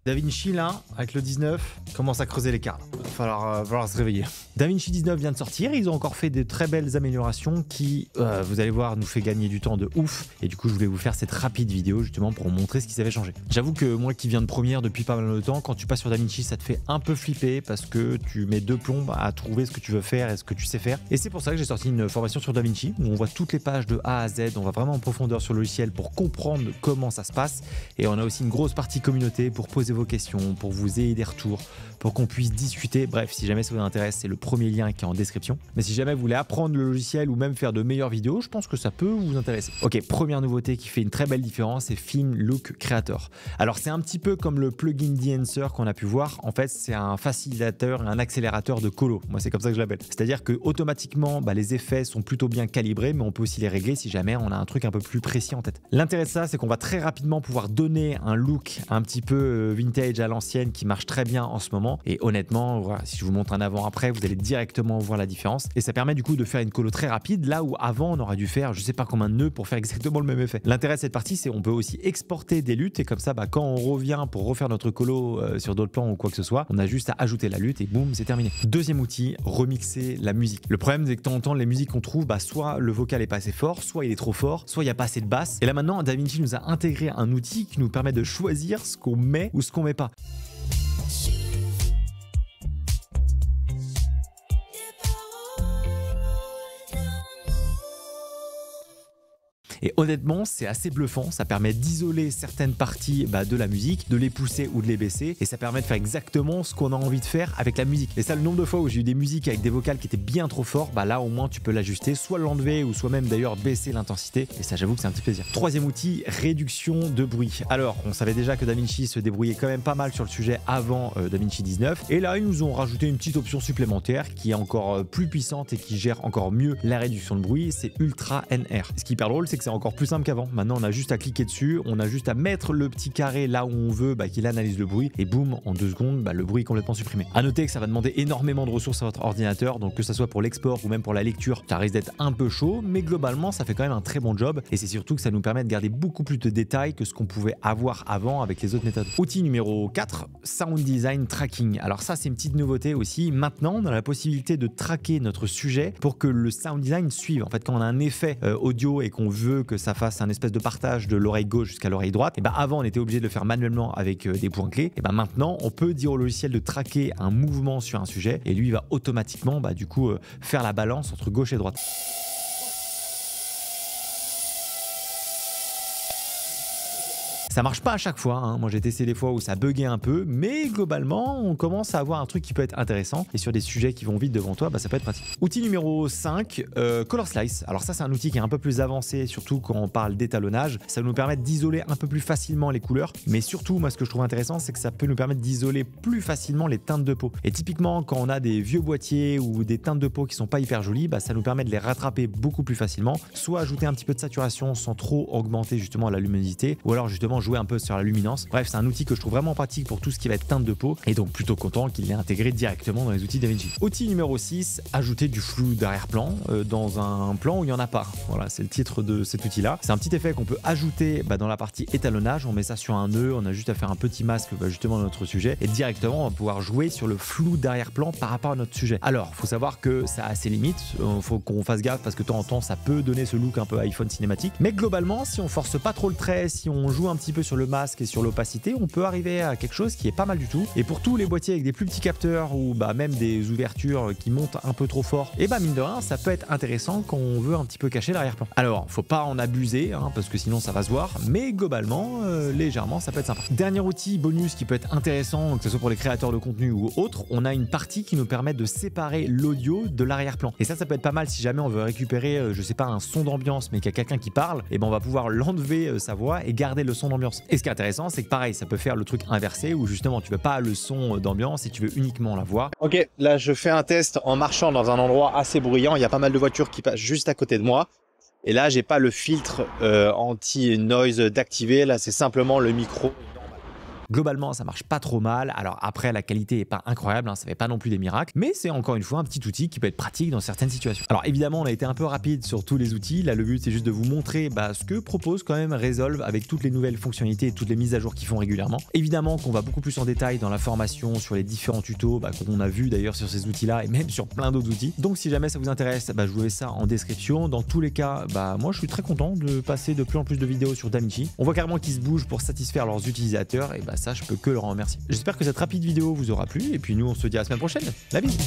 DaVinci là, avec le 19, commence à creuser l'écart. Il va falloir se réveiller. DaVinci 19 vient de sortir, ils ont encore fait de très belles améliorations qui, vous allez voir, nous fait gagner du temps de ouf. Et du coup, je voulais vous faire cette rapide vidéo justement pour vous montrer ce qui s'avait changé. J'avoue que moi qui viens de première depuis pas mal de temps, quand tu passes sur DaVinci, ça te fait un peu flipper parce que tu mets deux plombes à trouver ce que tu veux faire et ce que tu sais faire. Et c'est pour ça que j'ai sorti une formation sur DaVinci où on voit toutes les pages de A à Z, on va vraiment en profondeur sur le logiciel pour comprendre comment ça se passe. Et on a aussi une grosse partie communauté pour poser vos questions, pour vous aider des retours, pour qu'on puisse discuter. Bref, si jamais ça vous intéresse, c'est le premier lien qui est en description. Mais si jamais vous voulez apprendre le logiciel ou même faire de meilleures vidéos, je pense que ça peut vous intéresser. Ok, première nouveauté qui fait une très belle différence, c'est Film Look Creator. Alors c'est un petit peu comme le plugin d'Enhancer qu'on a pu voir. En fait, c'est un facilitateur et un accélérateur de colo. Moi, c'est comme ça que je l'appelle. C'est-à-dire que automatiquement, les effets sont plutôt bien calibrés, mais on peut aussi les régler si jamais on a un truc un peu plus précis en tête. L'intérêt de ça, c'est qu'on va très rapidement pouvoir donner un look un petit peu vintage à l'ancienne qui marche très bien en ce moment. Et honnêtement, voilà, si je vous montre un avant-après, vous allez directement voir la différence. Et ça permet du coup de faire une colo très rapide, là où avant on aurait dû faire je sais pas combien de nœuds pour faire exactement le même effet. L'intérêt de cette partie, c'est qu'on peut aussi exporter des luttes et comme ça, quand on revient pour refaire notre colo sur d'autres plans ou quoi que ce soit, on a juste à ajouter la lutte et boum, c'est terminé. Deuxième outil, remixer la musique. Le problème, c'est que de temps en temps, les musiques qu'on trouve, soit le vocal est pas assez fort, soit il est trop fort, soit il n'y a pas assez de basse. Et là maintenant, DaVinci nous a intégré un outil qui nous permet de choisir ce qu'on met ou ce qu'on met pas. Et honnêtement, c'est assez bluffant, ça permet d'isoler certaines parties de la musique, de les pousser ou de les baisser, et ça permet de faire exactement ce qu'on a envie de faire avec la musique. Et ça, le nombre de fois où j'ai eu des musiques avec des vocals qui étaient bien trop forts, là au moins tu peux l'ajuster, soit l'enlever ou soit même d'ailleurs baisser l'intensité, et ça j'avoue que c'est un petit plaisir. Troisième outil, réduction de bruit. Alors, on savait déjà que DaVinci se débrouillait quand même pas mal sur le sujet avant DaVinci 19, et là ils nous ont rajouté une petite option supplémentaire qui est encore plus puissante et qui gère encore mieux la réduction de bruit, c'est Ultra NR. Ce qui est hyper drôle, c'est que c'est encore plus simple qu'avant. Maintenant, on a juste à cliquer dessus, on a juste à mettre le petit carré là où on veut qu'il analyse le bruit et boum, en 2 secondes, le bruit est complètement supprimé. À noter que ça va demander énormément de ressources à votre ordinateur, donc que ça soit pour l'export ou même pour la lecture, ça risque d'être un peu chaud, mais globalement, ça fait quand même un très bon job et c'est surtout que ça nous permet de garder beaucoup plus de détails que ce qu'on pouvait avoir avant avec les autres méthodes. Outil numéro 4, Sound Design Tracking. Alors ça, c'est une petite nouveauté aussi. Maintenant, on a la possibilité de traquer notre sujet pour que le sound design suive. En fait, quand on a un effet audio et qu'on veut que ça fasse un espèce de partage de l'oreille gauche jusqu'à l'oreille droite, et avant on était obligé de le faire manuellement avec des points clés, et maintenant on peut dire au logiciel de traquer un mouvement sur un sujet et lui il va automatiquement du coup faire la balance entre gauche et droite. Ça marche pas à chaque fois, hein. Moi j'ai testé des fois où ça buguait un peu, mais globalement on commence à avoir un truc qui peut être intéressant et sur des sujets qui vont vite devant toi, ça peut être pratique. Outil numéro 5, Color Slice. Alors ça c'est un outil qui est un peu plus avancé, surtout quand on parle d'étalonnage. Ça va nous permettre d'isoler un peu plus facilement les couleurs, mais surtout moi ce que je trouve intéressant c'est que ça peut nous permettre d'isoler plus facilement les teintes de peau. Et typiquement quand on a des vieux boîtiers ou des teintes de peau qui sont pas hyper jolies, ça nous permet de les rattraper beaucoup plus facilement, soit ajouter un petit peu de saturation sans trop augmenter justement la luminosité, ou alors justement jouer un peu sur la luminance. Bref, c'est un outil que je trouve vraiment pratique pour tout ce qui va être teinte de peau et donc plutôt content qu'il l'ait intégré directement dans les outils DaVinci. Outil numéro 6, ajouter du flou d'arrière-plan dans un plan où il n'y en a pas. Voilà, c'est le titre de cet outil-là. C'est un petit effet qu'on peut ajouter dans la partie étalonnage. On met ça sur un nœud, on a juste à faire un petit masque justement dans notre sujet et directement on va pouvoir jouer sur le flou d'arrière-plan par rapport à notre sujet. Alors, il faut savoir que ça a ses limites. Il faut qu'on fasse gaffe parce que de temps en temps, ça peut donner ce look un peu iPhone cinématique. Mais globalement, si on force pas trop le trait, si on joue un petit peu sur le masque et sur l'opacité, on peut arriver à quelque chose qui est pas mal du tout. Et pour tous les boîtiers avec des plus petits capteurs ou même des ouvertures qui montent un peu trop fort, et mine de rien, ça peut être intéressant quand on veut un petit peu cacher l'arrière-plan. Alors, faut pas en abuser, parce que sinon ça va se voir, mais globalement, légèrement, ça peut être sympa. Dernier outil bonus qui peut être intéressant, que ce soit pour les créateurs de contenu ou autres, on a une partie qui nous permet de séparer l'audio de l'arrière-plan. Et ça peut être pas mal si jamais on veut récupérer, je sais pas, un son d'ambiance, mais qu'il y a quelqu'un qui parle, et on va pouvoir l'enlever sa voix et garder le son d'ambiance. Et ce qui est intéressant, c'est que pareil, ça peut faire le truc inversé où justement tu veux pas le son d'ambiance et tu veux uniquement la voix. Ok, là je fais un test en marchant dans un endroit assez bruyant. Il y a pas mal de voitures qui passent juste à côté de moi. Et là, j'ai pas le filtre anti-noise d'activer. Là, c'est simplement le micro. Globalement, ça marche pas trop mal. Alors après, la qualité est pas incroyable, hein, ça fait pas non plus des miracles, mais c'est encore une fois un petit outil qui peut être pratique dans certaines situations. Alors évidemment, on a été un peu rapide sur tous les outils. Là, le but c'est juste de vous montrer ce que propose quand même Resolve avec toutes les nouvelles fonctionnalités et toutes les mises à jour qu'ils font régulièrement. Évidemment qu'on va beaucoup plus en détail dans la formation sur les différents tutos qu'on a vu d'ailleurs sur ces outils-là et même sur plein d'autres outils. Donc si jamais ça vous intéresse, je vous mets ça en description. Dans tous les cas, moi je suis très content de passer de plus en plus de vidéos sur Davinci. On voit carrément qu'ils se bougent pour satisfaire leurs utilisateurs et ça je peux que leur en remercier. J'espère que cette rapide vidéo vous aura plu et puis nous on se dit à la semaine prochaine. La bise.